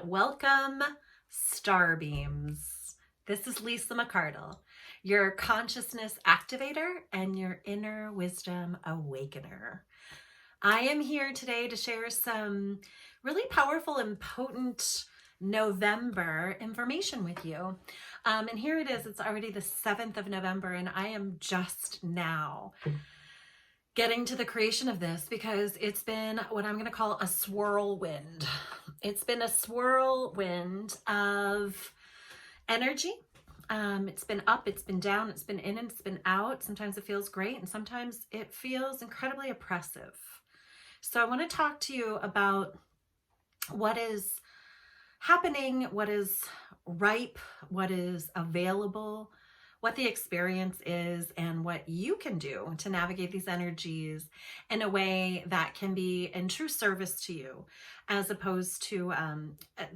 welcome, Starbeams. This is Lisa McCardle, your consciousness activator and your inner wisdom awakener. I am here today to share some really powerful and potent November information with you. And here it is. It's already the 7th of November, and I am just now getting to the creation of this because it's been what I'm going to call a swirlwind. It's been a swirlwind of energy. It's been up, it's been down, it's been in and it's been out. Sometimes it feels great and sometimes it feels incredibly oppressive. So I want to talk to you about what is happening, what is ripe, what is available, what the experience is, and what you can do to navigate these energies in a way that can be in true service to you, as opposed to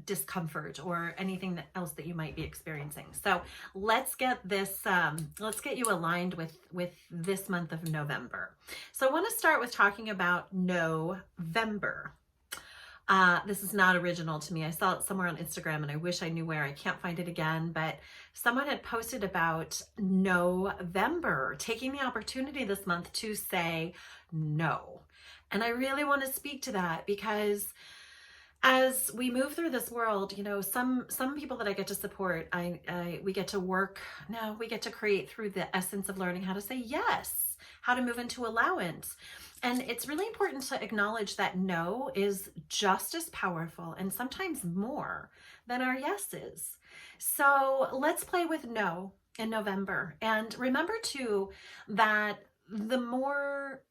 discomfort or anything else that you might be experiencing. So let's get this, let's get you aligned with this month of November. So I want to start with talking about November. This is not original to me. I saw it somewhere on Instagram and I wish I knew where. I can't find it again, but someone had posted about November, taking the opportunity this month to say no. And I really want to speak to that because as we move through this world, you know, some people that I get to support, we get to work now, we get to create through the essence of learning how to say yes, how to move into allowance. And it's really important to acknowledge that no is just as powerful and sometimes more than our yeses. So let's play with no in November. And remember too that the more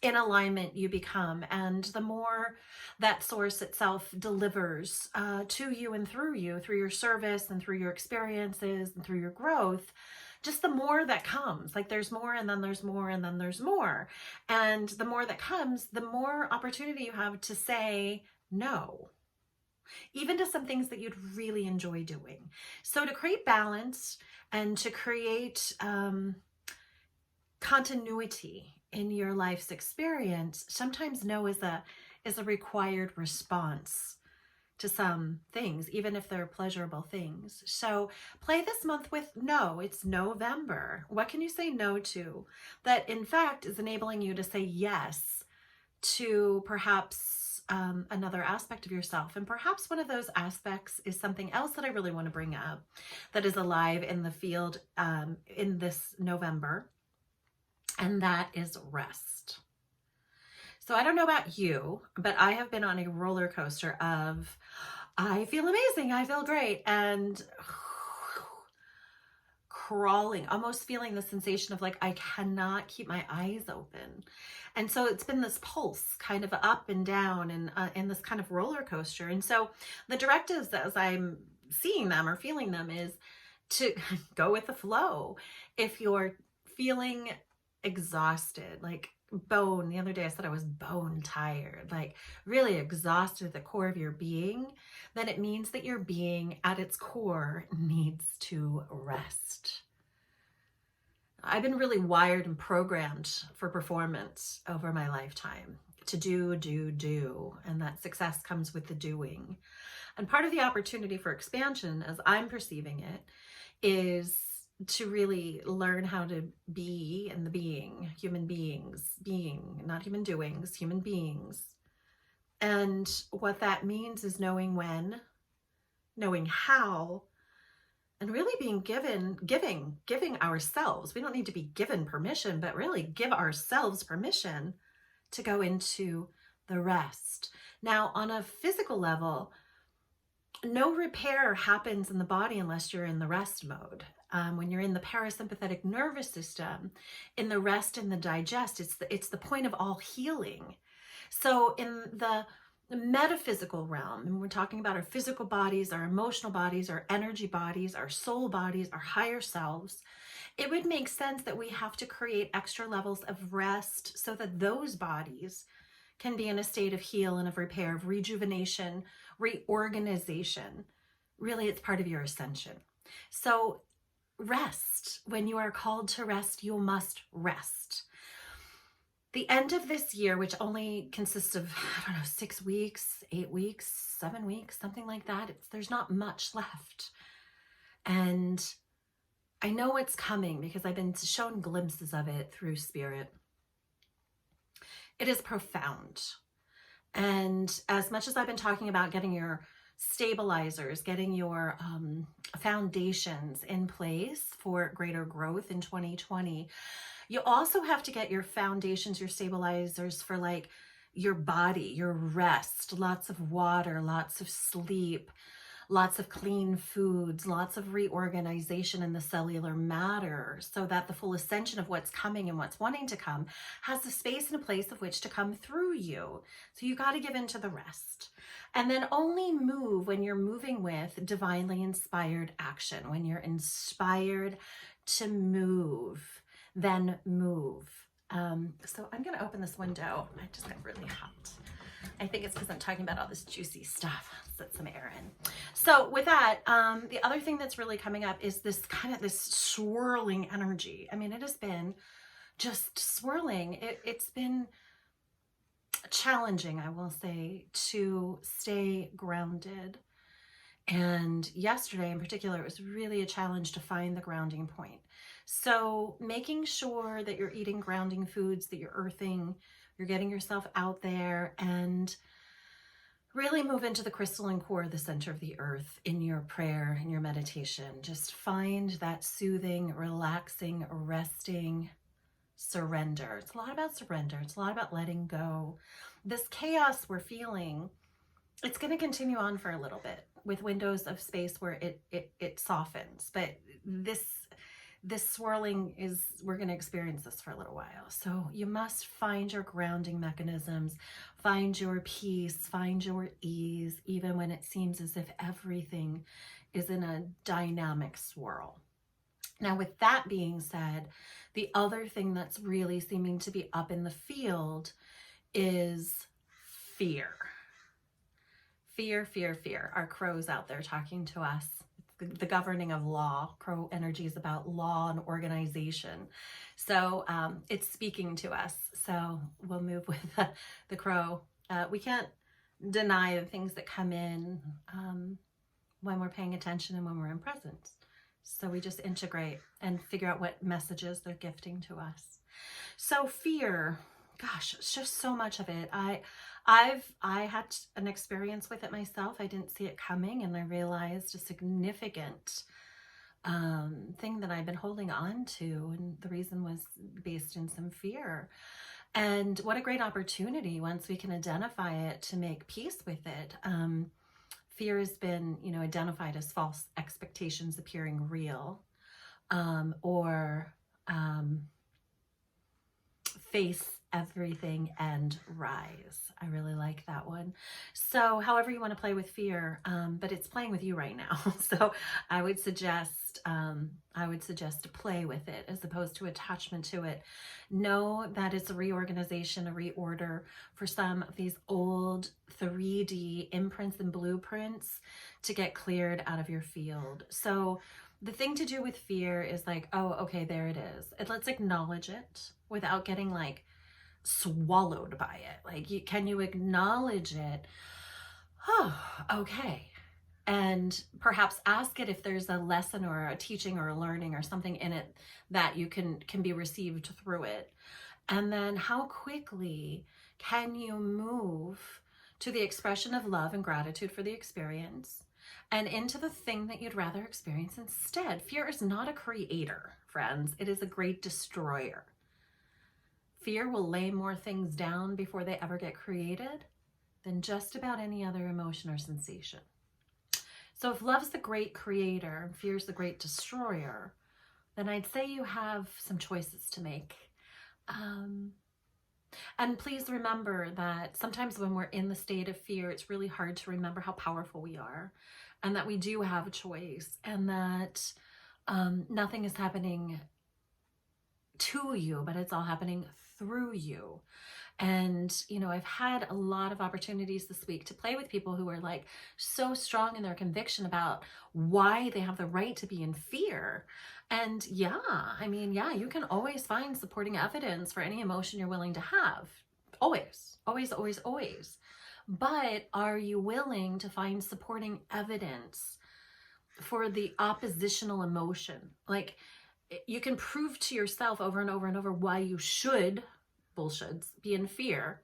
in alignment you become and the more that source itself delivers to you and through you, through your service and through your experiences and through your growth, just the more that comes. Like there's more and then there's more and then there's more. And the more that comes, the more opportunity you have to say no, even to some things that you'd really enjoy doing. So to create balance and to create continuity in your life's experience, sometimes no is a required response to some things, even if they're pleasurable things. So play this month with no. It's November. What can you say no to that in fact is enabling you to say yes to perhaps another aspect of yourself? And perhaps one of those aspects is something else that I really want to bring up that is alive in the field in this November, and that is rest. So I don't know about you, but I have been on a roller coaster of I feel amazing, I feel great, and crawling, almost feeling the sensation of like I cannot keep my eyes open. And so it's been this pulse kind of up and down and in this kind of roller coaster. And so the directives as I'm seeing them or feeling them is to go with the flow. If you're feeling exhausted, like the other day I said I was bone tired, like really exhausted at the core of your being, then it means that your being at its core needs to rest. I've been really wired and programmed for performance over my lifetime, to do, and that success comes with the doing. And part of the opportunity for expansion, as I'm perceiving it, is to really learn how to be in the being, human beings, being, not human doings, human beings. And what that means is knowing when, knowing how, and really being giving ourselves. We don't need to be given permission, but really give ourselves permission to go into the rest. Now, on a physical level, no repair happens in the body unless you're in the rest mode. When you're in the parasympathetic nervous system, in the rest and the digest, it's the point of all healing. So in the metaphysical realm, and we're talking about our physical bodies, our emotional bodies, our energy bodies, our soul bodies, our higher selves, it would make sense that we have to create extra levels of rest so that those bodies can be in a state of heal and of repair, of rejuvenation, reorganization. Really, it's part of your ascension. So rest. When you are called to rest, you must rest. The end of this year, which only consists of, I don't know, 6 weeks, 8 weeks, 7 weeks, something like that. There's not much left. And I know it's coming because I've been shown glimpses of it through spirit. It is profound. And as much as I've been talking about getting your stabilizers, getting your foundations in place for greater growth in 2020, you also have to get your foundations, your stabilizers for like your body, your rest, lots of water, lots of sleep, lots of clean foods, lots of reorganization in the cellular matter, so that the full ascension of what's coming and what's wanting to come has a space and a place of which to come through you. So you got to give into the rest. And then only move when you're moving with divinely inspired action. When you're inspired to move, then move. So I'm going to open this window. I just got really hot. I think it's because I'm talking about all this juicy stuff. Let's let some air in. So with that, the other thing that's really coming up is this kind of this swirling energy. I mean, it has been just swirling. It's been challenging, I will say, to stay grounded. And yesterday in particular, it was really a challenge to find the grounding point. So making sure that you're eating grounding foods, that you're earthing, you're getting yourself out there, and really move into the crystalline core, the center of the earth, in your prayer, in your meditation. Just find that soothing, relaxing, resting surrender. It's a lot about surrender. It's a lot about letting go. This chaos we're feeling, it's going to continue on for a little bit with windows of space where it softens. But this swirling is, we're going to experience this for a little while. So you must find your grounding mechanisms, find your peace, find your ease, even when it seems as if everything is in a dynamic swirl. Now, with that being said, the other thing that's really seeming to be up in the field is fear. Fear, fear, fear. Our crows out there talking to us. The governing of law. Crow energy is about law and organization. So it's speaking to us. So we'll move with the crow. We can't deny the things that come in when we're paying attention and when we're in presence. So we just integrate and figure out what messages they're gifting to us. So fear, gosh, it's just so much of it. I had an experience with it myself. I didn't see it coming, and I realized a significant thing that I've been holding on to, and the reason was based in some fear. And what a great opportunity once we can identify it to make peace with it. Fear has been, identified as false expectations appearing real, or face everything and rise. I really like that one. So however you want to play with fear, but it's playing with you right now. So I would suggest to play with it as opposed to attachment to it. Know that it's a reorganization, a reorder for some of these old 3D imprints and blueprints to get cleared out of your field. So the thing to do with fear is like, oh, okay, there it is. Let's acknowledge it without getting like swallowed by it. Like, can you acknowledge it? Oh, okay. And perhaps ask it if there's a lesson or a teaching or a learning or something in it that you can be received through it. And then how quickly can you move to the expression of love and gratitude for the experience and into the thing that you'd rather experience instead. Fear is not a creator, friends. It is a great destroyer. Fear will lay more things down before they ever get created than just about any other emotion or sensation. So if love's the great creator and fear's the great destroyer, then I'd say you have some choices to make. And please remember that sometimes when we're in the state of fear, it's really hard to remember how powerful we are and that we do have a choice, and that nothing is happening to you, but it's all happening through you. And, you know, I've had a lot of opportunities this week to play with people who are like so strong in their conviction about why they have the right to be in fear. And yeah, I mean, yeah, you can always find supporting evidence for any emotion you're willing to have. Always, always, always, always. But are you willing to find supporting evidence for the oppositional emotion? Like, you can prove to yourself over and over and over why you should bullshits be in fear.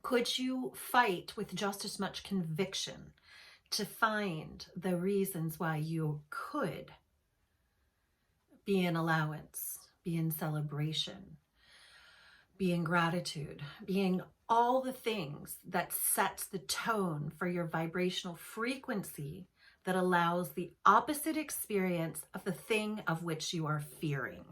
Could you fight with just as much conviction to find the reasons why you could be in allowance, be in celebration, be in gratitude, being all the things that sets the tone for your vibrational frequency that allows the opposite experience of the thing of which you are fearing?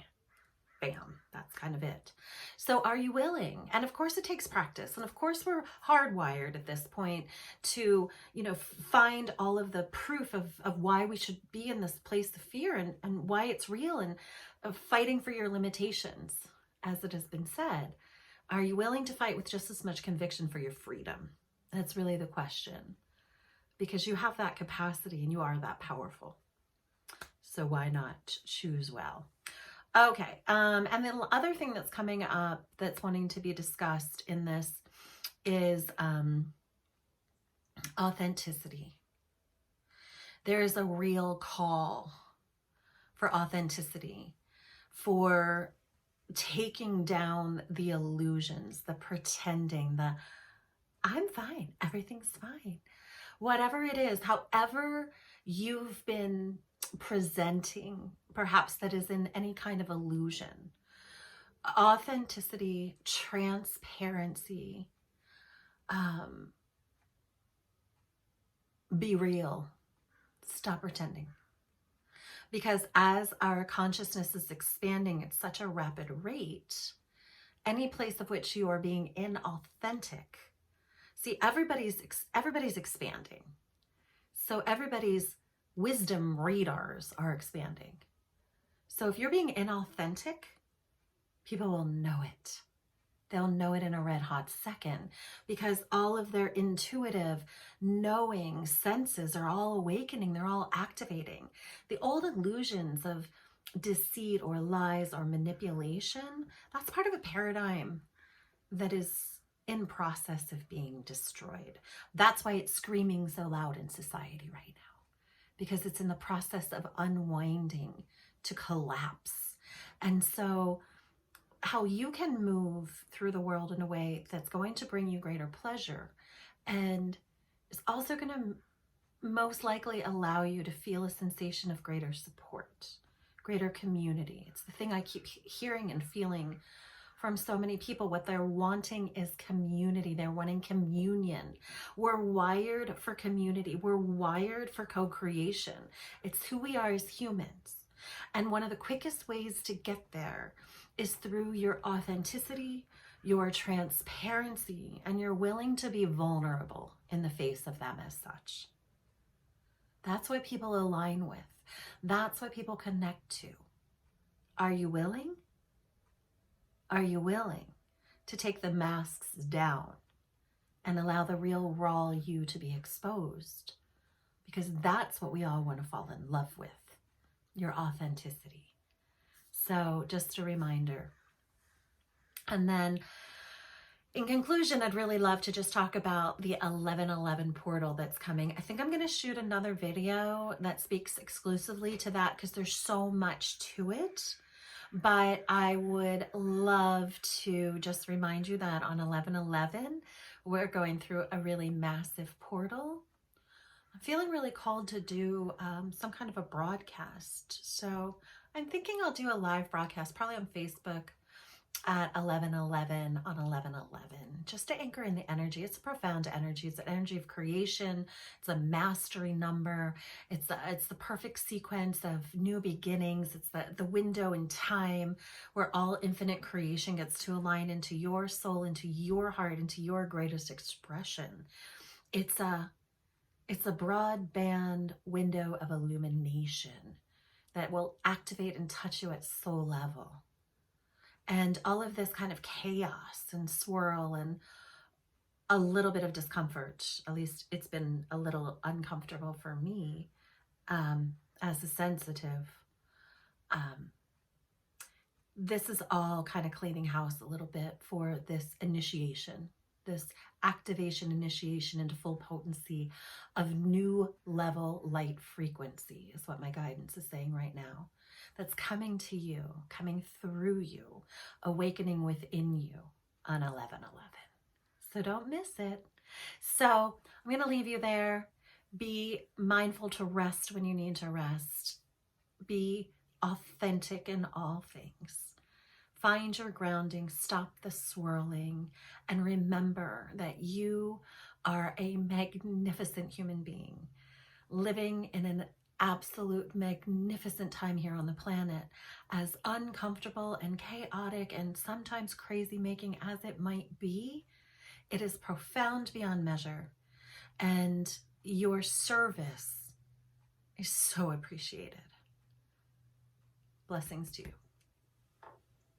Bam, that's kind of it. So are you willing? And of course it takes practice. And of course we're hardwired at this point to, you know, find all of the proof of why we should be in this place of fear and why it's real, and of fighting for your limitations. As it has been said, are you willing to fight with just as much conviction for your freedom? That's really the question, because you have that capacity and you are that powerful. So why not choose well? Okay, and the other thing that's coming up that's wanting to be discussed in this is authenticity. There is a real call for authenticity, for taking down the illusions, the pretending, the I'm fine, everything's fine. Whatever it is, however you've been presenting, perhaps that is in any kind of illusion. Authenticity, transparency, be real, stop pretending. Because as our consciousness is expanding at such a rapid rate, any place of which you are being inauthentic, see, everybody's expanding. So everybody's wisdom radars are expanding. So if you're being inauthentic, people will know it. They'll know it in a red hot second, because all of their intuitive knowing senses are all awakening. They're all activating. The old illusions of deceit or lies or manipulation, that's part of a paradigm that is in process of being destroyed. That's why it's screaming so loud in society right now, because it's in the process of unwinding to collapse. And so how you can move through the world in a way that's going to bring you greater pleasure and is also going to most likely allow you to feel a sensation of greater support, greater community. It's the thing I keep hearing and feeling from so many people. What they're wanting is community. They're wanting communion. We're wired for community. We're wired for co-creation. It's who we are as humans. And one of the quickest ways to get there is through your authenticity, your transparency, and you're willing to be vulnerable in the face of them as such. That's what people align with. That's what people connect to. Are you willing? Are you willing to take the masks down and allow the real raw you to be exposed? Because that's what we all want to fall in love with, your authenticity. So just a reminder. And then in conclusion, I'd really love to just talk about the 1111 portal that's coming. I think I'm going to shoot another video that speaks exclusively to that, because there's so much to it. But I would love to just remind you that on 1111, we're going through a really massive portal. I'm feeling really called to do some kind of a broadcast. So I'm thinking I'll do a live broadcast, probably on Facebook at 1111 on 1111, just to anchor in the energy. It's a profound energy. It's an energy of creation. It's a mastery number. It's the perfect sequence of new beginnings. It's the window in time where all infinite creation gets to align into your soul, into your heart, into your greatest expression. It's a broadband window of illumination that will activate and touch you at soul level. And all of this kind of chaos and swirl and a little bit of discomfort, at least it's been a little uncomfortable for me as a sensitive. This is all kind of cleaning house a little bit for this initiation, this activation, initiation into full potency of new level light frequency is what my guidance is saying right now. That's coming to you, coming through you, awakening within you on 11/11. So don't miss it. So I'm going to leave you there. Be mindful to rest when you need to rest. Be authentic in all things. Find your grounding, stop the swirling, and remember that you are a magnificent human being living in an absolute magnificent time here on the planet, as uncomfortable and chaotic and sometimes crazy making as it might be. It is profound beyond measure, and your service is so appreciated. Blessings to you.